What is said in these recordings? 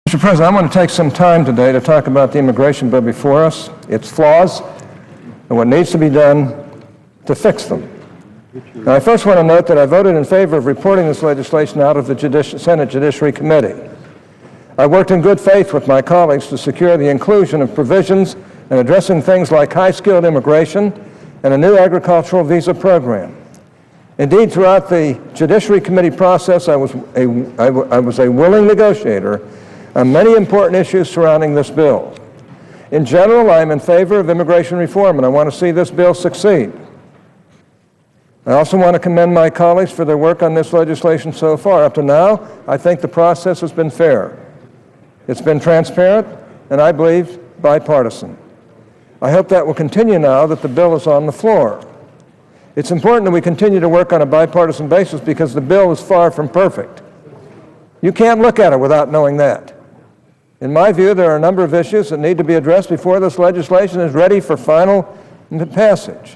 Mr. President, I want to take some time today to talk about the immigration bill before us, its flaws, and what needs to be done to fix them. Now, I first want to note that I voted in favor of reporting this legislation out of the Senate Judiciary Committee. I worked in good faith with my colleagues to secure the inclusion of provisions in addressing things like high-skilled immigration and a new agricultural visa program. Indeed, throughout the Judiciary Committee process, I was a willing negotiator on many important issues surrounding this bill. In general, I am in favor of immigration reform, and I want to see this bill succeed. I also want to commend my colleagues for their work on this legislation so far. Up to now, I think the process has been fair. It's been transparent, and I believe bipartisan. I hope that will continue now that the bill is on the floor. It's important that we continue to work on a bipartisan basis because the bill is far from perfect. You can't look at it without knowing that. In my view, there are a number of issues that need to be addressed before this legislation is ready for final passage.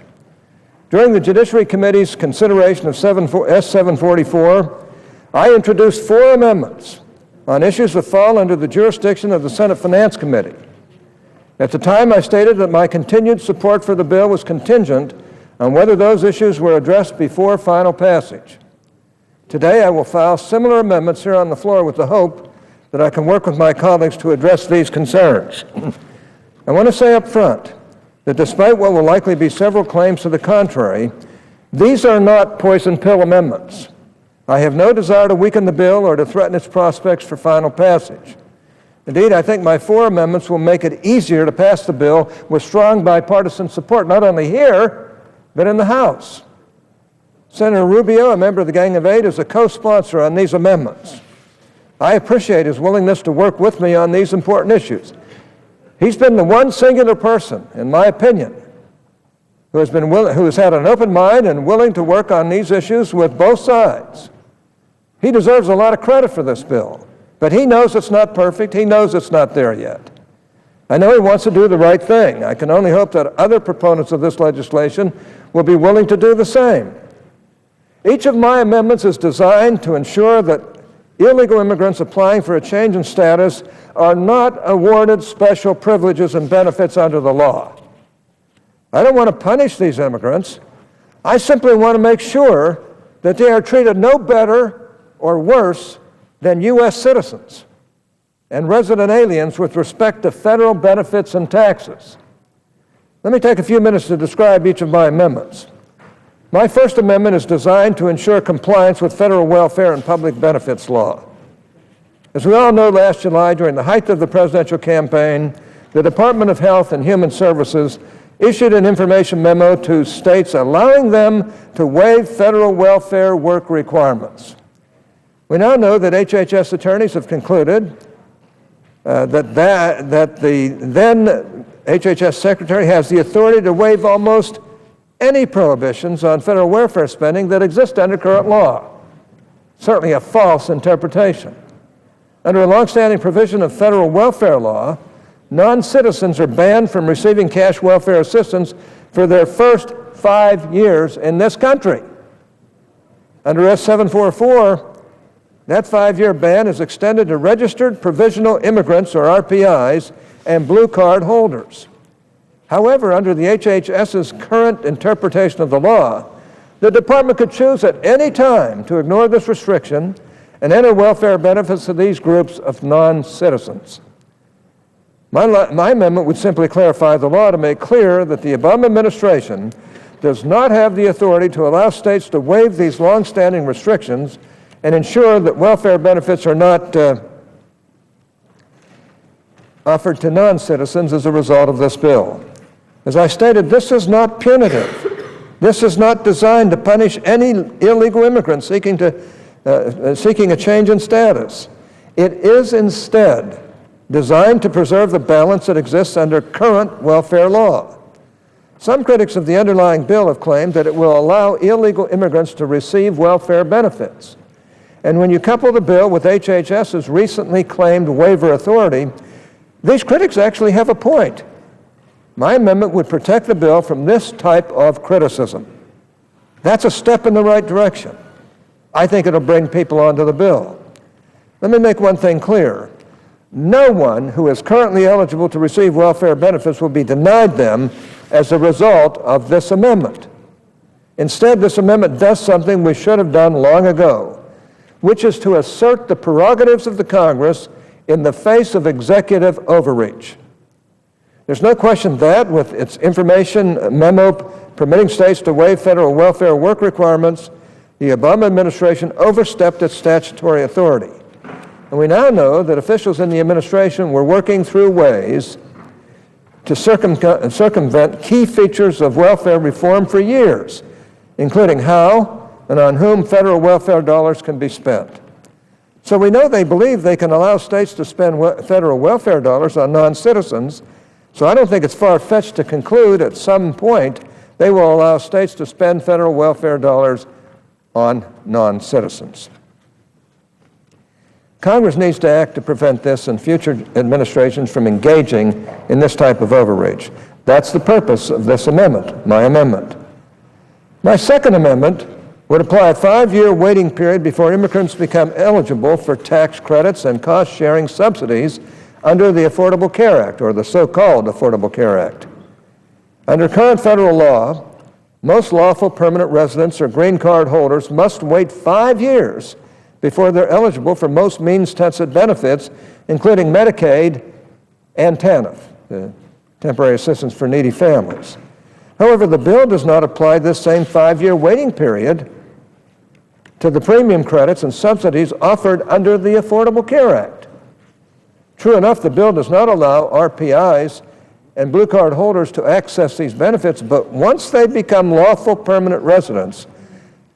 During the Judiciary Committee's consideration of S-744, I introduced 4 amendments on issues that fall under the jurisdiction of the Senate Finance Committee. At the time, I stated that my continued support for the bill was contingent on whether those issues were addressed before final passage. Today, I will file similar amendments here on the floor with the hope that I can work with my colleagues to address these concerns. I want to say up front that despite what will likely be several claims to the contrary, these are not poison pill amendments. I have no desire to weaken the bill or to threaten its prospects for final passage. Indeed, I think my 4 amendments will make it easier to pass the bill with strong bipartisan support, not only here, but in the House. Senator Rubio, a member of the Gang of 8, is a co-sponsor on these amendments. I appreciate his willingness to work with me on these important issues. He's been the one singular person, in my opinion, who has had an open mind and willing to work on these issues with both sides. He deserves a lot of credit for this bill, but he knows it's not perfect. He knows it's not there yet. I know he wants to do the right thing. I can only hope that other proponents of this legislation will be willing to do the same. Each of my amendments is designed to ensure that illegal immigrants applying for a change in status are not awarded special privileges and benefits under the law. I don't want to punish these immigrants. I simply want to make sure that they are treated no better or worse than U.S. citizens and resident aliens with respect to federal benefits and taxes. Let me take a few minutes to describe each of my amendments. My first amendment is designed to ensure compliance with federal welfare and public benefits law. As we all know, last July, during the height of the presidential campaign, the Department of Health and Human Services issued an information memo to states allowing them to waive federal welfare work requirements. We now know that HHS attorneys have concluded that the then HHS Secretary has the authority to waive almost any prohibitions on federal welfare spending that exist under current law. Certainly a false interpretation. Under a longstanding provision of federal welfare law, non-citizens are banned from receiving cash welfare assistance for their first 5 years in this country. Under S-744, that 5-year ban is extended to registered provisional immigrants, or RPIs, and blue card holders. However, under the HHS's current interpretation of the law, the department could choose at any time to ignore this restriction and enter welfare benefits to these groups of non-citizens. My amendment would simply clarify the law to make clear that the Obama administration does not have the authority to allow states to waive these long-standing restrictions and ensure that welfare benefits are not offered to non-citizens as a result of this bill. As I stated, this is not punitive. This is not designed to punish any illegal immigrant seeking a change in status. It is instead designed to preserve the balance that exists under current welfare law. Some critics of the underlying bill have claimed that it will allow illegal immigrants to receive welfare benefits. And when you couple the bill with HHS's recently claimed waiver authority, these critics actually have a point. My amendment would protect the bill from this type of criticism. That's a step in the right direction. I think it'll bring people onto the bill. Let me make one thing clear. no one who is currently eligible to receive welfare benefits will be denied them as a result of this amendment. Instead, this amendment does something we should have done long ago, which is to assert the prerogatives of the Congress in the face of executive overreach. There's no question that, with its information memo permitting states to waive federal welfare work requirements, the Obama administration overstepped its statutory authority. And we now know that officials in the administration were working through ways to circumvent key features of welfare reform for years, including how and on whom federal welfare dollars can be spent. So we know they believe they can allow states to spend federal welfare dollars on non-citizens, so I don't think it's far-fetched to conclude at some point they will allow states to spend federal welfare dollars on non-citizens. Congress needs to act to prevent this and future administrations from engaging in this type of overreach. That's the purpose of this amendment, my amendment. My second amendment would apply a 5-year waiting period before immigrants become eligible for tax credits and cost-sharing subsidies under the Affordable Care Act, or the so-called Affordable Care Act. Under current federal law, most lawful permanent residents or green card holders must wait 5 years before they're eligible for most means-tested benefits, including Medicaid and TANF, the Temporary Assistance for Needy Families. However, the bill does not apply this same 5-year waiting period to the premium credits and subsidies offered under the Affordable Care Act. True enough, the bill does not allow RPIs and blue card holders to access these benefits, but once they become lawful permanent residents,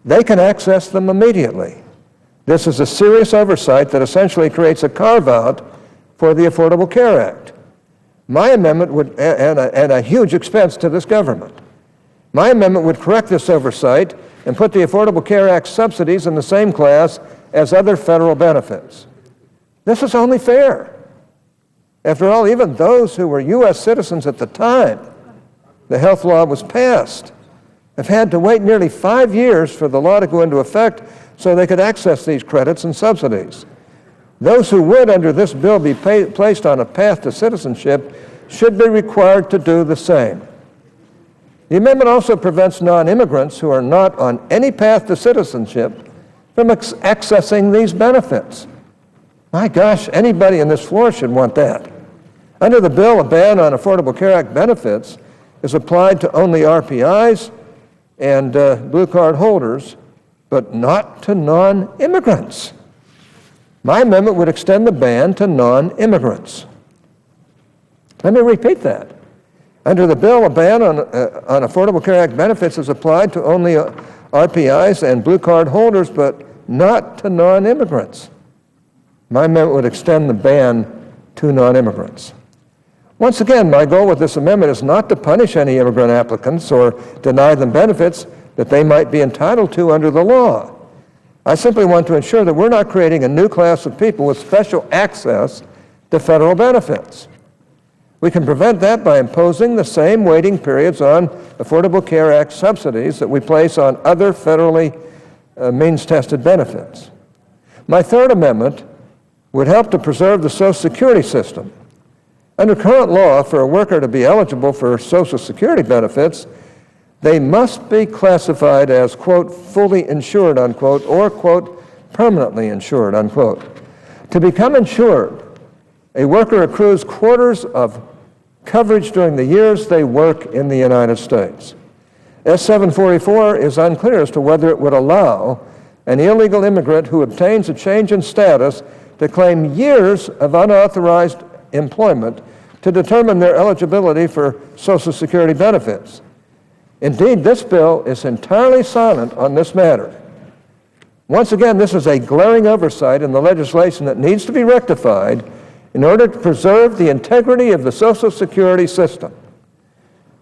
they can access them immediately. This is a serious oversight that essentially creates a carve-out for the Affordable Care Act. My amendment would, and a huge expense to this government. My amendment would correct this oversight and put the Affordable Care Act subsidies in the same class as other federal benefits. This is only fair. After all, even those who were U.S. citizens at the time the health law was passed have had to wait nearly 5 years for the law to go into effect so they could access these credits and subsidies. Those who would, under this bill, be placed on a path to citizenship should be required to do the same. The amendment also prevents non-immigrants who are not on any path to citizenship from accessing these benefits. My gosh, anybody on this floor should want that. Under the bill, a ban on Affordable Care Act benefits is applied to only RPIs and blue card holders, but not to non-immigrants. My amendment would extend the ban to non-immigrants. Let me repeat that. Under the bill, a ban on Affordable Care Act benefits is applied to only RPIs and blue card holders, but not to non-immigrants. My amendment would extend the ban to non-immigrants. Once again, my goal with this amendment is not to punish any immigrant applicants or deny them benefits that they might be entitled to under the law. I simply want to ensure that we're not creating a new class of people with special access to federal benefits. We can prevent that by imposing the same waiting periods on Affordable Care Act subsidies that we place on other federally means-tested benefits. My third amendment would help to preserve the Social Security system. Under current law, for a worker to be eligible for Social Security benefits, they must be classified as, quote, fully insured, unquote, or, quote, permanently insured, unquote. To become insured, a worker accrues quarters of coverage during the years they work in the United States. S-744 is unclear as to whether it would allow an illegal immigrant who obtains a change in status to claim years of unauthorized employment to determine their eligibility for Social Security benefits. Indeed, this bill is entirely silent on this matter. Once again, this is a glaring oversight in the legislation that needs to be rectified in order to preserve the integrity of the Social Security system.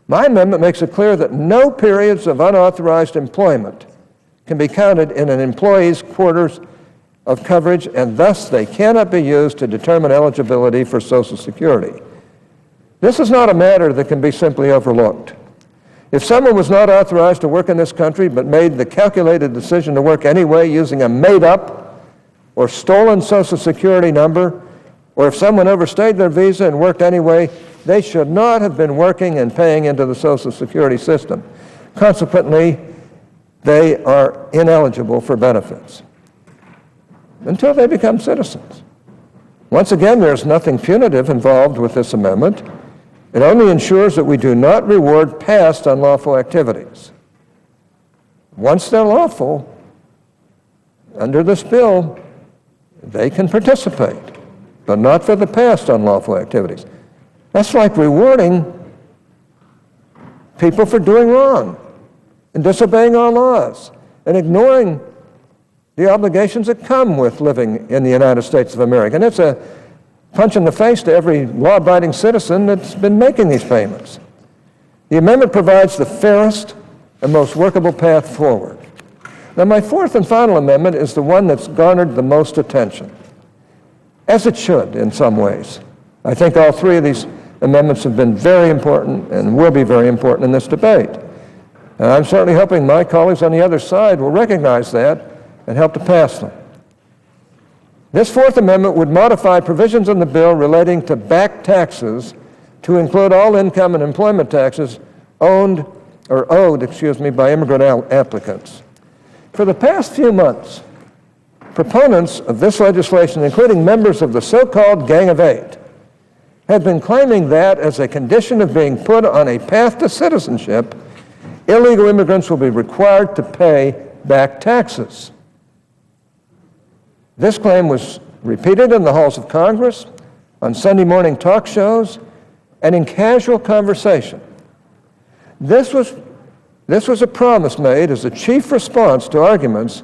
My amendment makes it clear that no periods of unauthorized employment can be counted in an employee's quarters of coverage, and thus they cannot be used to determine eligibility for Social Security. This is not a matter that can be simply overlooked. If someone was not authorized to work in this country but made the calculated decision to work anyway using a made-up or stolen Social Security number, or if someone overstayed their visa and worked anyway, they should not have been working and paying into the Social Security system. Consequently, they are ineligible for benefits until they become citizens. Once again, there's nothing punitive involved with this amendment. It only ensures that we do not reward past unlawful activities. Once they're lawful, under this bill, they can participate, but not for the past unlawful activities. That's like rewarding people for doing wrong and disobeying our laws and ignoring the obligations that come with living in the United States of America. And it's a punch in the face to every law-abiding citizen that's been making these payments. The amendment provides the fairest and most workable path forward. Now, my fourth and final amendment is the one that's garnered the most attention, as it should in some ways. I think all three of these amendments have been very important and will be very important in this debate. And I'm certainly hoping my colleagues on the other side will recognize that and help to pass them. This Fourth Amendment would modify provisions in the bill relating to back taxes to include all income and employment taxes owed by immigrant applicants. For the past few months, proponents of this legislation, including members of the so-called Gang of Eight, have been claiming that as a condition of being put on a path to citizenship, illegal immigrants will be required to pay back taxes. This claim was repeated in the halls of Congress, on Sunday morning talk shows, and in casual conversation. This was a promise made as a chief response to arguments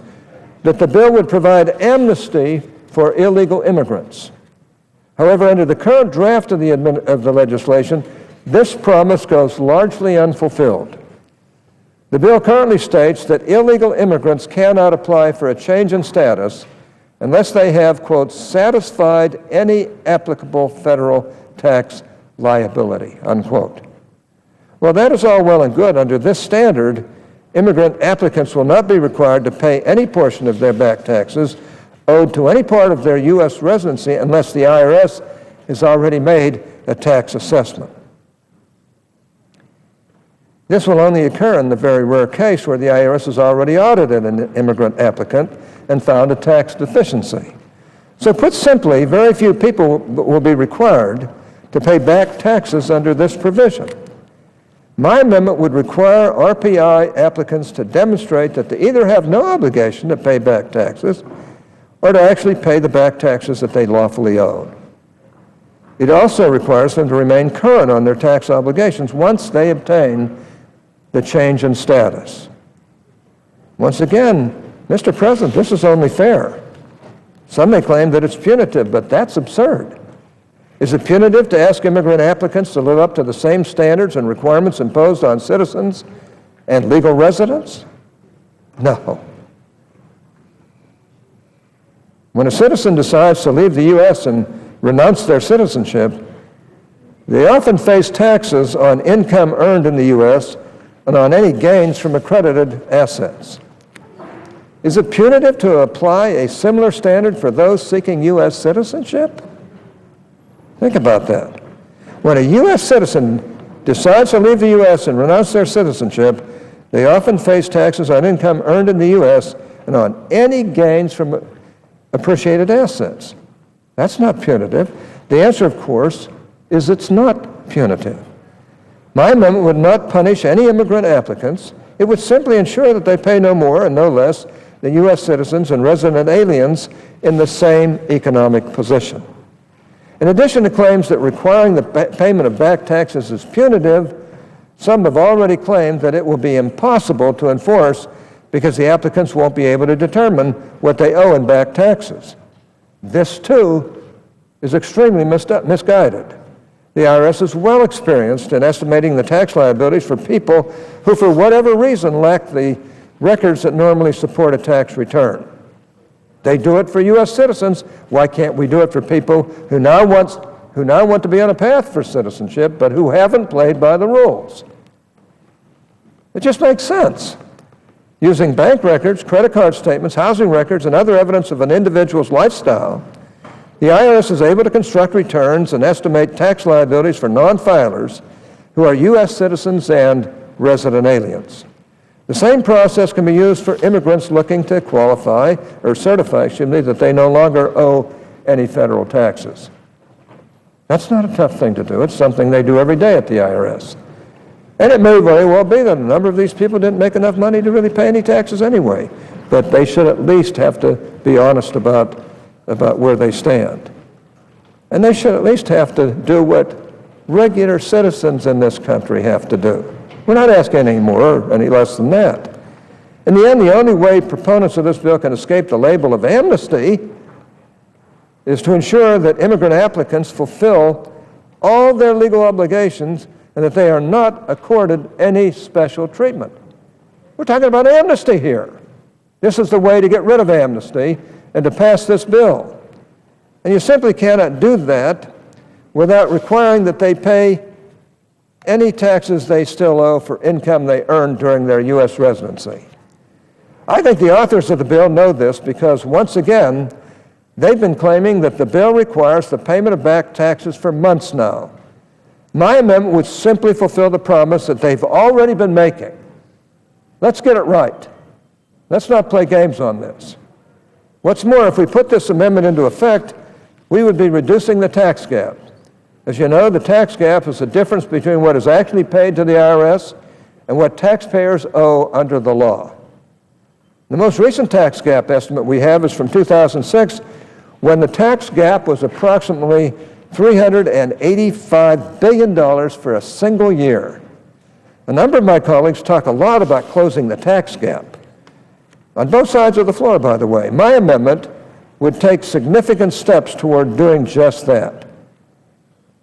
that the bill would provide amnesty for illegal immigrants. However, under the current draft of the legislation, this promise goes largely unfulfilled. The bill currently states that illegal immigrants cannot apply for a change in status unless they have, quote, satisfied any applicable federal tax liability, unquote. Well, that is all well and good. Under this standard, immigrant applicants will not be required to pay any portion of their back taxes owed to any part of their U.S. residency unless the IRS has already made a tax assessment. This will only occur in the very rare case where the IRS has already audited an immigrant applicant and found a tax deficiency. So put simply, very few people will be required to pay back taxes under this provision. My amendment would require RPI applicants to demonstrate that they either have no obligation to pay back taxes or to actually pay the back taxes that they lawfully owe. It also requires them to remain current on their tax obligations once they obtain the change in status. Once again, Mr. President, this is only fair. Some may claim that it's punitive, but that's absurd. Is it punitive to ask immigrant applicants to live up to the same standards and requirements imposed on citizens and legal residents? No. When a citizen decides to leave the U.S. and renounce their citizenship, they often face taxes on income earned in the U.S. and on any gains from accredited assets. Is it punitive to apply a similar standard for those seeking U.S. citizenship? Think about that. When a U.S. citizen decides to leave the U.S. and renounce their citizenship, they often face taxes on income earned in the U.S. and on any gains from appreciated assets. That's not punitive. The answer, of course, is it's not punitive. My amendment would not punish any immigrant applicants. It would simply ensure that they pay no more and no less than U.S. citizens and resident aliens in the same economic position. In addition to claims that requiring the payment of back taxes is punitive, some have already claimed that it will be impossible to enforce because the applicants won't be able to determine what they owe in back taxes. This, too, is extremely misguided. The IRS is well experienced in estimating the tax liabilities for people who, for whatever reason, lack the records that normally support a tax return. They do it for U.S. citizens. Why can't we do it for people who now want to be on a path for citizenship, but who haven't played by the rules? It just makes sense. Using bank records, credit card statements, housing records, and other evidence of an individual's lifestyle, the IRS is able to construct returns and estimate tax liabilities for non-filers who are U.S. citizens and resident aliens. The same process can be used for immigrants looking to qualify or certify, that they no longer owe any federal taxes. That's not a tough thing to do. It's something they do every day at the IRS. And it may very well be that a number of these people didn't make enough money to really pay any taxes anyway, but they should at least have to be honest about where they stand. And they should at least have to do what regular citizens in this country have to do. We're not asking any more or any less than that. In the end, the only way proponents of this bill can escape the label of amnesty is to ensure that immigrant applicants fulfill all their legal obligations and that they are not accorded any special treatment. We're talking about amnesty here. This is the way to get rid of amnesty and to pass this bill. And you simply cannot do that without requiring that they pay any taxes they still owe for income they earned during their U.S. residency. I think the authors of the bill know this because, once again, they've been claiming that the bill requires the payment of back taxes for months now. My amendment would simply fulfill the promise that they've already been making. Let's get it right. Let's not play games on this. What's more, if we put this amendment into effect, we would be reducing the tax gap. As you know, the tax gap is the difference between what is actually paid to the IRS and what taxpayers owe under the law. The most recent tax gap estimate we have is from 2006, when the tax gap was approximately $385 billion for a single year. A number of my colleagues talk a lot about closing the tax gap. On both sides of the floor, by the way. My amendment would take significant steps toward doing just that.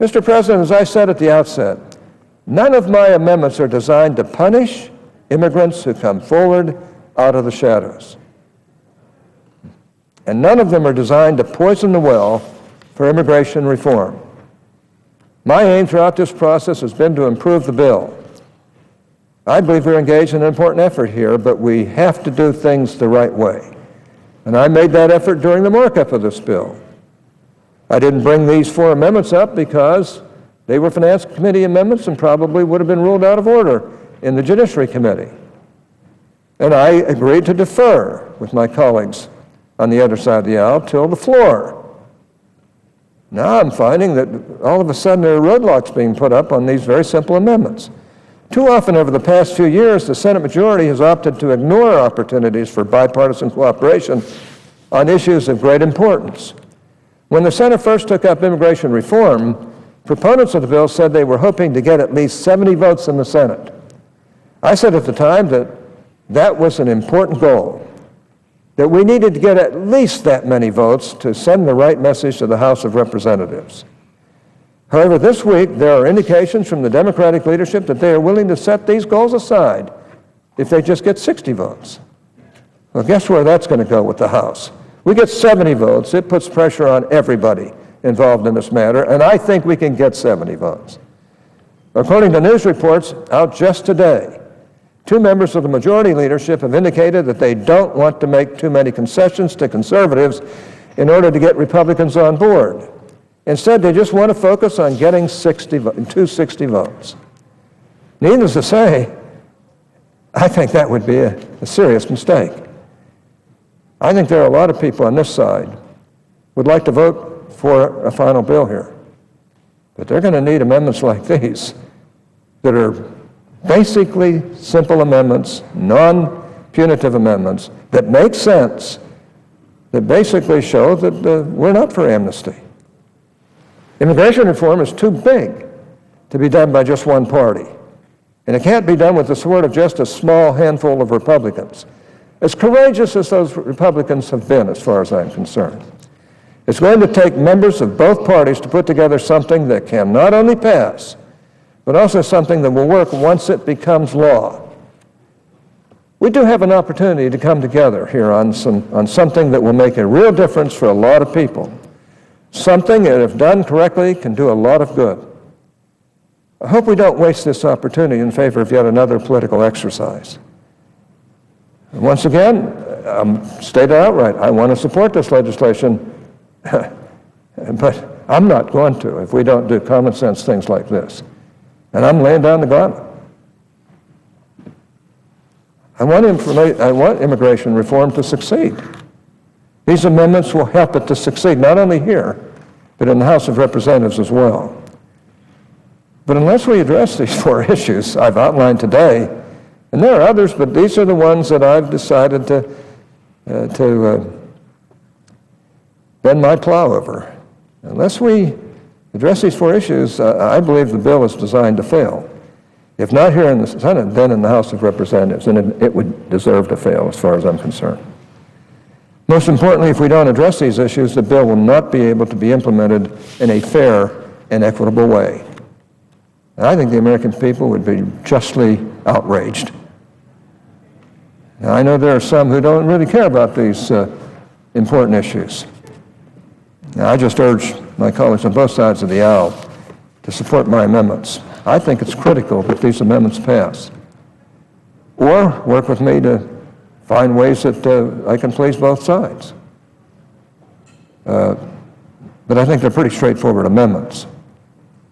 Mr. President, as I said at the outset, none of my amendments are designed to punish immigrants who come forward out of the shadows. And none of them are designed to poison the well for immigration reform. My aim throughout this process has been to improve the bill. I believe we're engaged in an important effort here, but we have to do things the right way. And I made that effort during the markup of this bill. I didn't bring these 4 amendments up because they were Finance Committee amendments and probably would have been ruled out of order in the Judiciary Committee. And I agreed to defer with my colleagues on the other side of the aisle till the floor. Now I'm finding that all of a sudden there are roadblocks being put up on these very simple amendments. Too often over the past few years, the Senate majority has opted to ignore opportunities for bipartisan cooperation on issues of great importance. When the Senate first took up immigration reform, proponents of the bill said they were hoping to get at least 70 votes in the Senate. I said at the time that that was an important goal, that we needed to get at least that many votes to send the right message to the House of Representatives. However, this week there are indications from the Democratic leadership that they are willing to set these goals aside if they just get 60 votes. Well, guess where that's going to go with the House? We get 70 votes. It puts pressure on everybody involved in this matter, and I think we can get 70 votes. According to news reports out just today, 2 members of the majority leadership have indicated that they don't want to make too many concessions to conservatives in order to get Republicans on board. Instead, they just want to focus on getting 260 votes. Needless to say, I think that would be a serious mistake. I think there are a lot of people on this side who would like to vote for a final bill here. But they're going to need amendments like these that are basically simple amendments, non-punitive amendments that make sense, that basically show that we're not for amnesty. Immigration reform is too big to be done by just one party. And it can't be done with the support of just a small handful of Republicans, as courageous as those Republicans have been, as far as I'm concerned. It's going to take members of both parties to put together something that can not only pass, but also something that will work once it becomes law. We do have an opportunity to come together here on something that will make a real difference for a lot of people. Something that, if done correctly, can do a lot of good. I hope we don't waste this opportunity in favor of yet another political exercise. And once again, stated outright, I want to support this legislation, But I'm not going to if we don't do common sense things like this. And I'm laying down the gauntlet. I want immigration reform to succeed. These amendments will help it to succeed, not only here, but in the House of Representatives as well. But unless we address these four issues I've outlined today, and there are others, but these are the ones that I've decided to bend my plow over. Unless we address these four issues, I believe the bill is designed to fail. If not here in the Senate, then in the House of Representatives, and it would deserve to fail as far as I'm concerned. Most importantly, if we don't address these issues, the bill will not be able to be implemented in a fair and equitable way. And I think the American people would be justly outraged. Now, I know there are some who don't really care about these important issues. Now, I just urge my colleagues on both sides of the aisle to support my amendments. I think it's critical that these amendments pass. Or work with me to find ways that I can please both sides. But I think they're pretty straightforward amendments.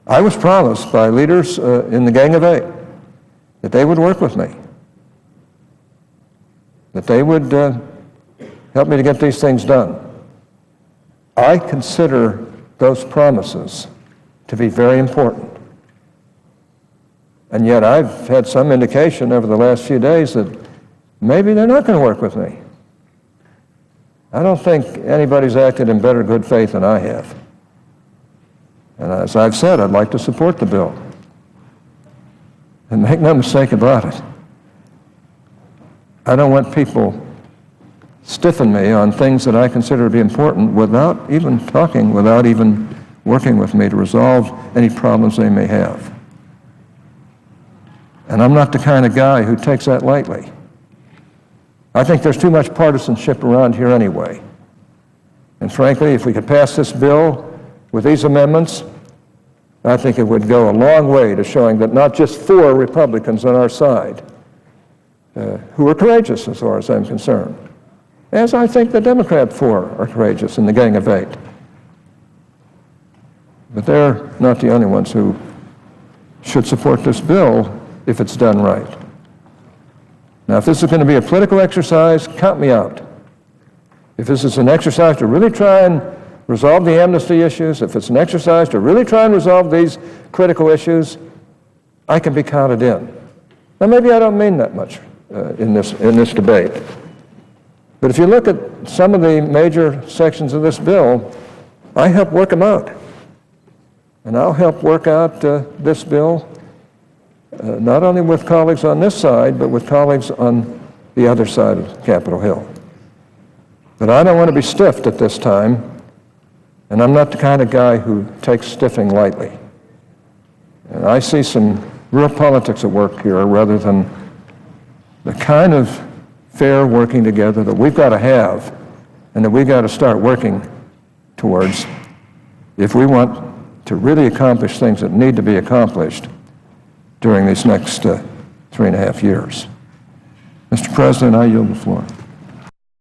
I was promised by leaders in the Gang of Eight that they would work with me, that they would help me to get these things done. I consider those promises to be very important. And yet I've had some indication over the last few days that maybe they're not going to work with me. I don't think anybody's acted in better good faith than I have. And as I've said, I'd like to support the bill. And make no mistake about it, I don't want people stiffing me on things that I consider to be important without even talking, without even working with me to resolve any problems they may have. And I'm not the kind of guy who takes that lightly. I think there's too much partisanship around here anyway. And frankly, if we could pass this bill with these amendments, I think it would go a long way to showing that not just four Republicans on our side, who are courageous as far as I'm concerned, as I think the Democrat four are courageous in the Gang of Eight. But they're not the only ones who should support this bill if it's done right. Now, if this is going to be a political exercise, count me out. If this is an exercise to really try and resolve the amnesty issues, if it's an exercise to really try and resolve these critical issues, I can be counted in. Now, maybe I don't mean that much in this debate. But if you look at some of the major sections of this bill, I help work them out. And I'll help work out this bill not only with colleagues on this side, but with colleagues on the other side of Capitol Hill. But I don't want to be stiffed at this time, and I'm not the kind of guy who takes stiffing lightly. And I see some real politics at work here rather than the kind of fair working together that we've got to have and that we've got to start working towards if we want to really accomplish things that need to be accomplished during these next 3.5 years. Mr. President, I yield the floor.